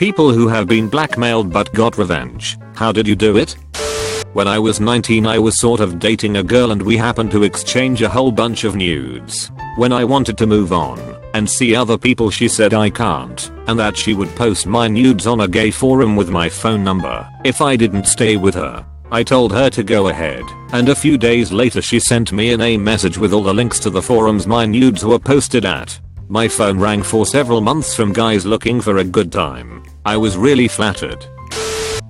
People who have been blackmailed but got revenge. How did you do it? When I was 19 I was sort of dating a girl and we happened to exchange a whole bunch of nudes. When I wanted to move on and see other people she said I can't and that she would post my nudes on a gay forum with my phone number if I didn't stay with her. I told her to go ahead and a few days later she sent me a message with all the links to the forums my nudes were posted at. My phone rang for several months from guys looking for a good time. I was really flattered.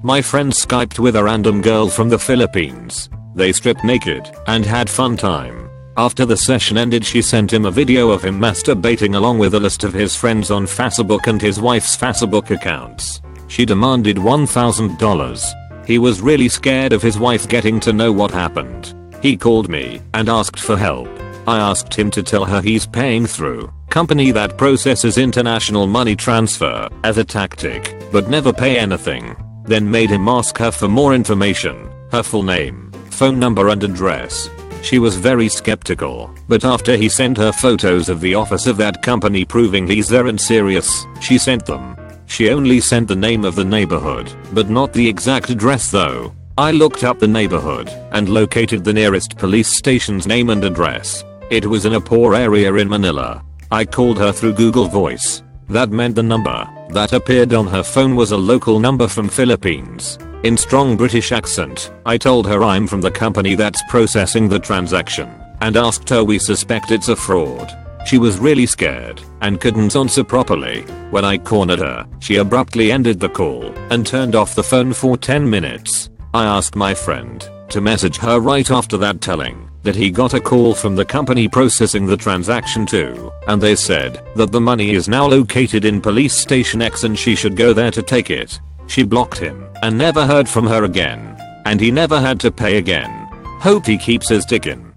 My friend Skyped with a random girl from the Philippines. They stripped naked and had fun time. After the session ended she sent him a video of him masturbating along with a list of his friends on Facebook and his wife's Facebook accounts. She demanded $1,000. He was really scared of his wife getting to know what happened. He called me and asked for help. I asked him to tell her he's paying through company that processes international money transfer as a tactic, but never pay anything. Then made him ask her for more information, her full name, phone number and address. She was very skeptical, but after he sent her photos of the office of that company proving he's there and serious, she sent them. She only sent the name of the neighborhood, but not the exact address though. I looked up the neighborhood and located the nearest police station's name and address. It was in a poor area in Manila. I called her through Google Voice. That meant the number that appeared on her phone was a local number from Philippines. In strong British accent, I told her I'm from the company that's processing the transaction and asked her we suspect it's a fraud. She was really scared and couldn't answer properly. When I cornered her, she abruptly ended the call and turned off the phone for 10 minutes. I asked my friend to message her right after that telling that he got a call from the company processing the transaction too, and they said that the money is now located in police station X and she should go there to take it. She blocked him and never heard from her again, and he never had to pay again. Hope he keeps his dick in.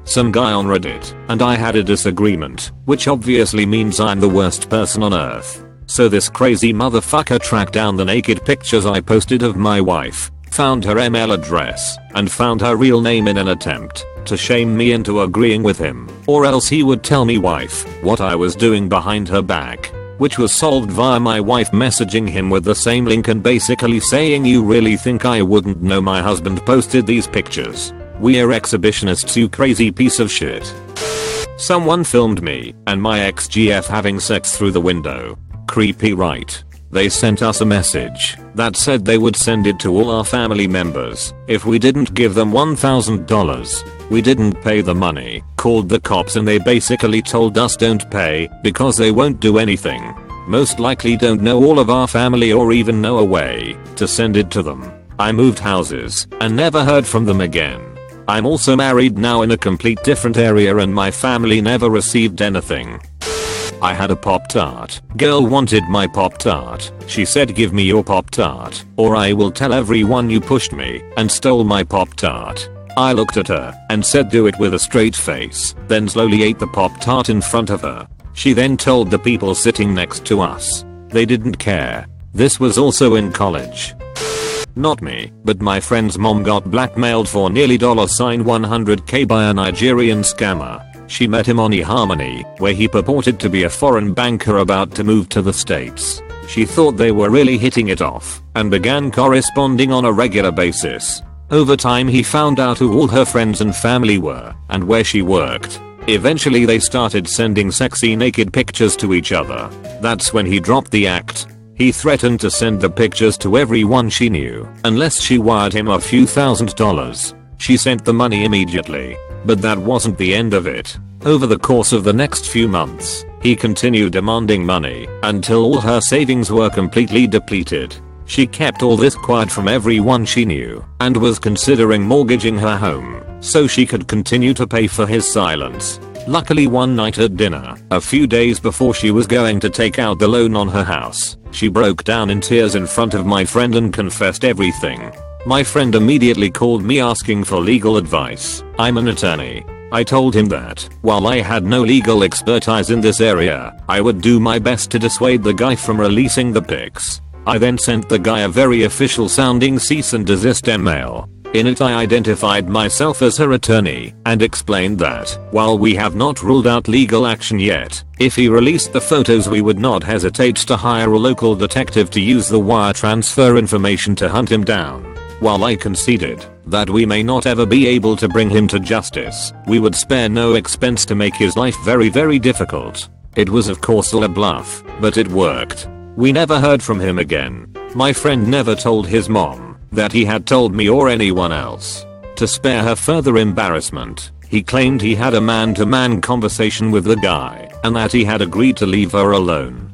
Some guy on Reddit and I had a disagreement, which obviously means I'm the worst person on earth. So this crazy motherfucker tracked down the naked pictures I posted of my wife, found her email address, and found her real name in an attempt to shame me into agreeing with him, or else he would tell me wife what I was doing behind her back, which was solved via my wife messaging him with the same link and basically saying you really think I wouldn't know my husband posted these pictures? We're exhibitionists, you crazy piece of shit. Someone filmed me and my ex-GF having sex through the window. Creepy, right? They sent us a message that said they would send it to all our family members if we didn't give them $1,000. We didn't pay the money, called the cops and they basically told us don't pay because they won't do anything. Most likely don't know all of our family or even know a way to send it to them. I moved houses and never heard from them again. I'm also married now in a complete different area and my family never received anything. I had a Pop-Tart. Girl wanted my Pop-Tart. She said give me your Pop-Tart or I will tell everyone you pushed me and stole my Pop-Tart. I looked at her and said do it with a straight face, then slowly ate the Pop-Tart in front of her. She then told the people sitting next to us. They didn't care. This was also in college. Not me, but my friend's mom got blackmailed for nearly $100k by a Nigerian scammer. She met him on eHarmony, where he purported to be a foreign banker about to move to the States. She thought they were really hitting it off and began corresponding on a regular basis. Over time he found out who all her friends and family were and where she worked. Eventually they started sending sexy naked pictures to each other. That's when he dropped the act. He threatened to send the pictures to everyone she knew unless she wired him a few $1,000s. She sent the money immediately. But that wasn't the end of it. Over the course of the next few months, he continued demanding money until all her savings were completely depleted. She kept all this quiet from everyone she knew and was considering mortgaging her home so she could continue to pay for his silence. Luckily one night at dinner, a few days before she was going to take out the loan on her house, she broke down in tears in front of my friend and confessed everything. My friend immediately called me asking for legal advice. I'm an attorney. I told him that, while I had no legal expertise in this area, I would do my best to dissuade the guy from releasing the pics. I then sent the guy a very official sounding cease and desist email. In it I identified myself as her attorney and explained that, while we have not ruled out legal action yet, if he released the photos we would not hesitate to hire a local detective to use the wire transfer information to hunt him down. While I conceded that we may not ever be able to bring him to justice, we would spare no expense to make his life very difficult. It was of course all a bluff, but it worked. We never heard from him again. My friend never told his mom that he had told me or anyone else. To spare her further embarrassment, he claimed he had a man-to-man conversation with the guy and that he had agreed to leave her alone.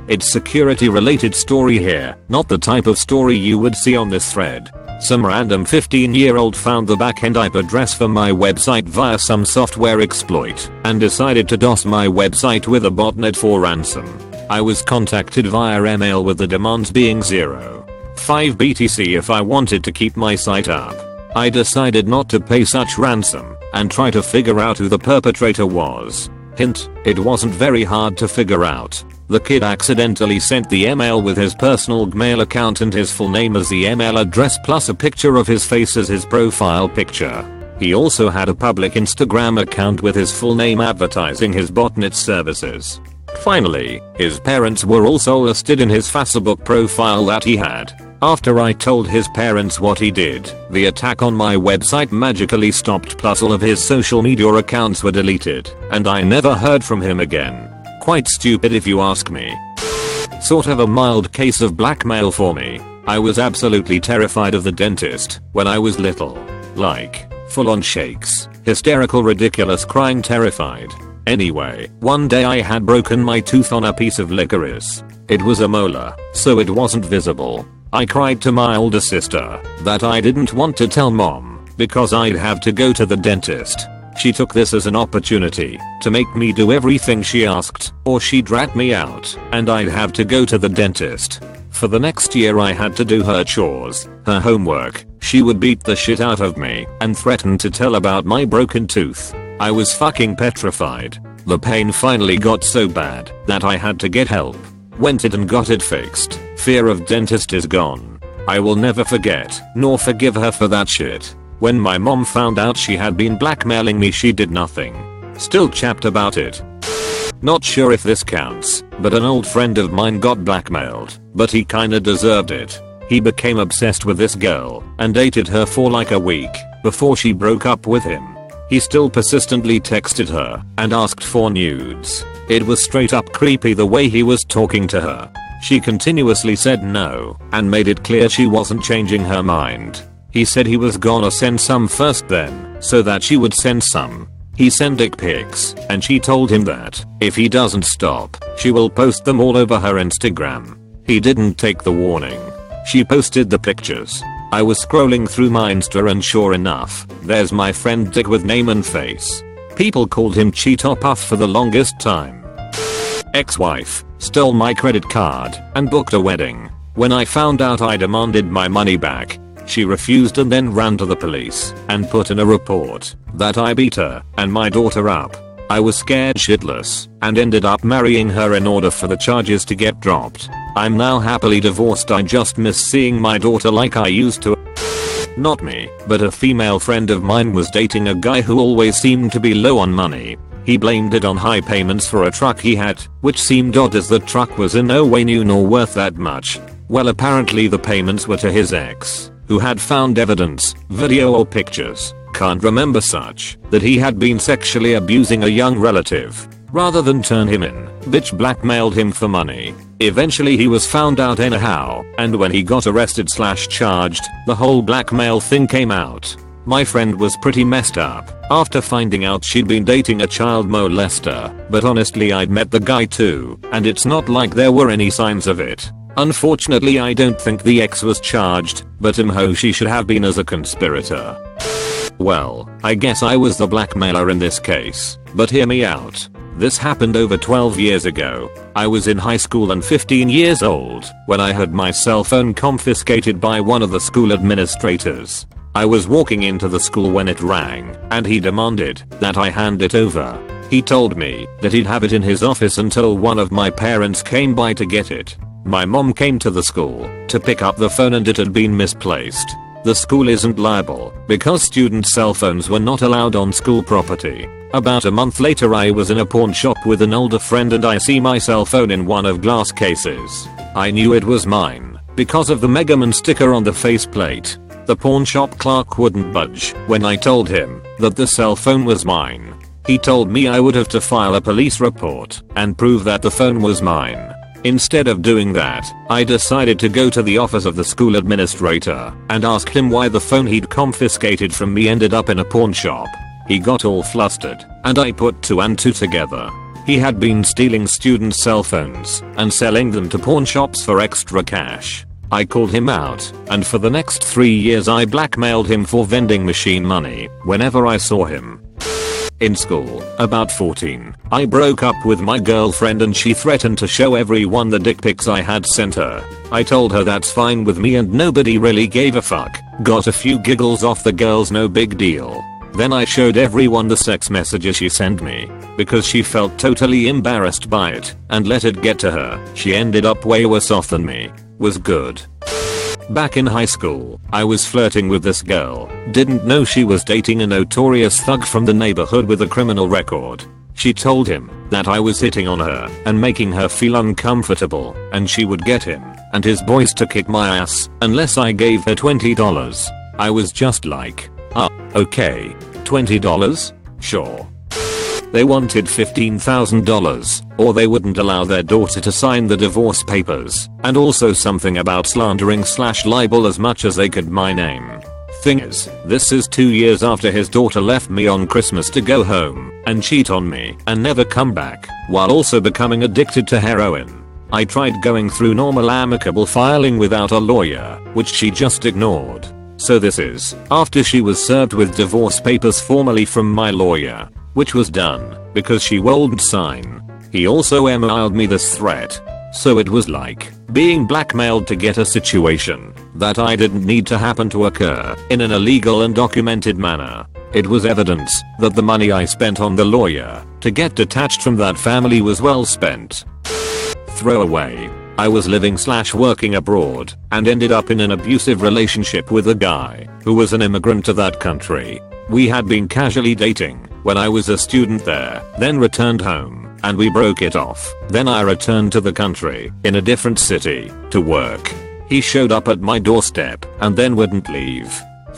It's security related story here, not the type of story you would see on this thread. Some random 15-year-old found the backend IP address for my website via some software exploit and decided to DOS my website with a botnet for ransom. I was contacted via email with the demands being 0.5 BTC if I wanted to keep my site up. I decided not to pay such ransom and try to figure out who the perpetrator was. Hint, it wasn't very hard to figure out. The kid accidentally sent the email with his personal Gmail account and his full name as the email address plus a picture of his face as his profile picture. He also had a public Instagram account with his full name advertising his botnet services. Finally, his parents were also listed in his Facebook profile that he had. After I told his parents what he did, the attack on my website magically stopped plus all of his social media accounts were deleted, and I never heard from him again. Quite stupid if you ask me. Sort of a mild case of blackmail for me. I was absolutely terrified of the dentist when I was little. Like, full on shakes, hysterical, ridiculous, crying, terrified. Anyway, one day I had broken my tooth on a piece of licorice. It was a molar, so it wasn't visible. I cried to my older sister that I didn't want to tell mom because I'd have to go to the dentist. She took this as an opportunity to make me do everything she asked or she'd rat me out and I'd have to go to the dentist. For the next year I had to do her chores, her homework, she would beat the shit out of me and threaten to tell about my broken tooth. I was fucking petrified. The pain finally got so bad that I had to get help. Went it and got it fixed. Fear of dentist is gone. I will never forget nor forgive her for that shit. When my mom found out she had been blackmailing me, she did nothing. Still chapped about it. Not sure if this counts, but an old friend of mine got blackmailed, but he kinda deserved it. He became obsessed with this girl and dated her for like a week before she broke up with him. He still persistently texted her and asked for nudes. It was straight up creepy the way he was talking to her. She continuously said no and made it clear she wasn't changing her mind. He said he was gonna send some first then, so that she would send some. He sent dick pics, and she told him that if he doesn't stop, she will post them all over her Instagram. He didn't take the warning. She posted the pictures. I was scrolling through my Insta and sure enough, there's my friend Dick with name and face. People called him Cheeto Puff for the longest time. Ex-wife stole my credit card and booked a wedding. When I found out, I demanded my money back. She refused and then ran to the police and put in a report that I beat her and my daughter up. I was scared shitless and ended up marrying her in order for the charges to get dropped. I'm now happily divorced. I just miss seeing my daughter like I used to. Not me, but a female friend of mine was dating a guy who always seemed to be low on money. He blamed it on high payments for a truck he had, which seemed odd as the truck was in no way new nor worth that much. Well, apparently the payments were to his ex, who had found evidence, video or pictures, can't remember such, that he had been sexually abusing a young relative. Rather than turn him in, bitch blackmailed him for money. Eventually he was found out anyhow, and when he got arrested / charged, the whole blackmail thing came out. My friend was pretty messed up after finding out she'd been dating a child molester, but honestly I'd met the guy too, and it's not like there were any signs of it. Unfortunately I don't think the ex was charged, but she should have been as a conspirator. Well, I guess I was the blackmailer in this case, but hear me out. This happened over 12 years ago. I was in high school and 15 years old when I had my cell phone confiscated by one of the school administrators. I was walking into the school when it rang, and he demanded that I hand it over. He told me that he'd have it in his office until one of my parents came by to get it. My mom came to the school to pick up the phone and it had been misplaced. The school isn't liable because student cell phones were not allowed on school property. About a month later I was in a pawn shop with an older friend and I see my cell phone in one of glass cases. I knew it was mine because of the Mega Man sticker on the faceplate. The pawn shop clerk wouldn't budge when I told him that the cell phone was mine. He told me I would have to file a police report and prove that the phone was mine. Instead of doing that, I decided to go to the office of the school administrator and ask him why the phone he'd confiscated from me ended up in a pawn shop. He got all flustered, and I put 2 and 2 together. He had been stealing students' cell phones and selling them to pawn shops for extra cash. I called him out, and for the next 3 years I blackmailed him for vending machine money whenever I saw him. In school, about 14, I broke up with my girlfriend and she threatened to show everyone the dick pics I had sent her. I told her that's fine with me and nobody really gave a fuck. Got a few giggles off the girls, no big deal. Then I showed everyone the sex messages she sent me because she felt totally embarrassed by it and let it get to her. She ended up way worse off than me. Was good. Back in high school, I was flirting with this girl. Didn't know she was dating a notorious thug from the neighborhood with a criminal record. She told him that I was hitting on her and making her feel uncomfortable and she would get him and his boys to kick my ass unless I gave her $20. I was just like, okay, $20? Sure. They wanted $15,000 or they wouldn't allow their daughter to sign the divorce papers, and also something about slandering/libel as much as they could my name. Thing is, this is 2 years after his daughter left me on Christmas to go home and cheat on me and never come back, while also becoming addicted to heroin. I tried going through normal amicable filing without a lawyer, which she just ignored. So this is after she was served with divorce papers formally from my lawyer, which was done because she won't sign. He also emailed me this threat. So it was like being blackmailed to get a situation that I didn't need to happen to occur in an illegal and documented manner. It was evidence that the money I spent on the lawyer to get detached from that family was well spent. Throwaway. I was living/working abroad and ended up in an abusive relationship with a guy who was an immigrant to that country. We had been casually dating when I was a student there, then returned home, and we broke it off. Then I returned to the country, in a different city, to work. He showed up at my doorstep, and then wouldn't leave.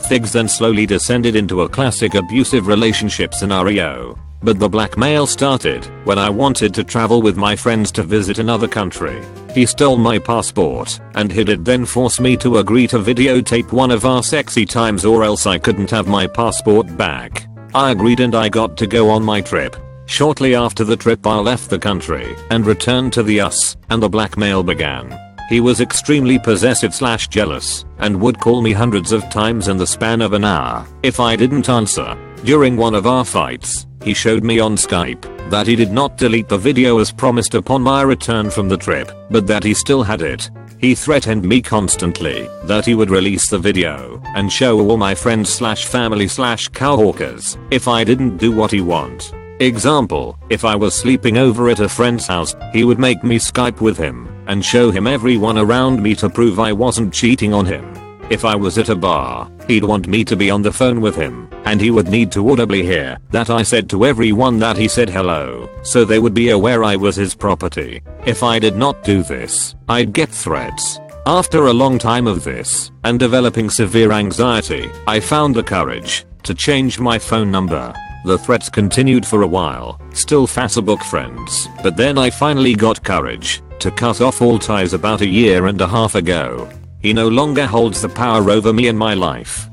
Things then slowly descended into a classic abusive relationship scenario. But the blackmail started when I wanted to travel with my friends to visit another country. He stole my passport and hid it, then forced me to agree to videotape one of our sexy times or else I couldn't have my passport back. I agreed and I got to go on my trip. Shortly after the trip I left the country and returned to the US, and the blackmail began. He was extremely possessive/jealous and would call me hundreds of times in the span of an hour if I didn't answer. During one of our fights, he showed me on Skype that he did not delete the video as promised upon my return from the trip, but that he still had it. He threatened me constantly that he would release the video and show all my friends/family/coworkers if I didn't do what he want. Example, if I was sleeping over at a friend's house, he would make me Skype with him and show him everyone around me to prove I wasn't cheating on him. If I was at a bar, he'd want me to be on the phone with him, and he would need to audibly hear that I said to everyone that he said hello, so they would be aware I was his property. If I did not do this, I'd get threats. After a long time of this, and developing severe anxiety, I found the courage to change my phone number. The threats continued for a while, still Facebook friends, but then I finally got courage to cut off all ties about a year and a half ago. He no longer holds the power over me in my life.